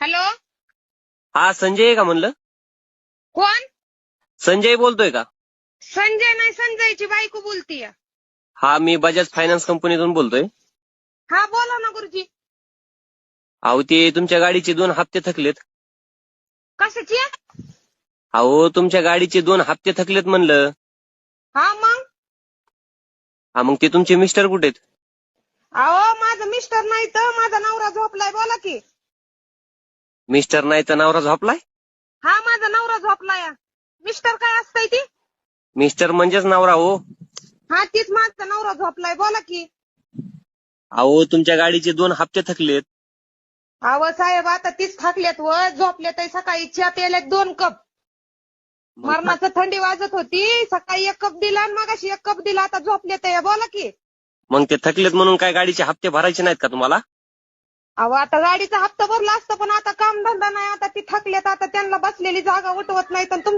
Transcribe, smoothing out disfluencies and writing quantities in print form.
Hello, हा संजय आहे का म्हणलं? कोण? संजय बोलतोय का? संजय नाही, संजयची बायको बोलतीय. हा, मी बजाज फायनान्स कंपनीतून बोलतोय. हा बोला ना गुरुजी. अहो, ते तुमच्या गाडीचे 2 हप्ते थकलेत. कशाची? अहो, तुमच्या गाडीचे 2 हप्ते थकलेत म्हणलं. हा मग? हा, मग ते तुमचे मिस्टर कुठे आहेत? अहो माझं मिस्टर नाही तर माझा नवरा झोपलाय, बोला की. मिस्टर नाही तर नवरा झोपलाय? हा माझा नवरा झोपलाय. मिस्टर काय असतंय ती? मिस्टर म्हणजेच नवरा हो. हा तीच माझा नवरा झोपलाय, बोला की. अहो, तुमच्या गाडीचे 2 हप्ते थकलेत. अहो साहेब आता तीच थाकल्यात व झोपल्यात. सकाळी चहा प्यायल्यात 2 कप. मरणाचं थंडी वाजत होती. सकाळी 1 कप दिला आणि मगाशी 1 कप दिला. आता झोपल्यात, बोला की. मग ते थकलेत म्हणून काय गाडीचे हप्ते भरायचे नाहीत का तुम्हाला? अहो आता गाडीचा हप्ता भरला असता, पण आता काम धंदा नाही. आता ती थकल्यात, आता त्यांना बसलेली जागा उठवत नाही तर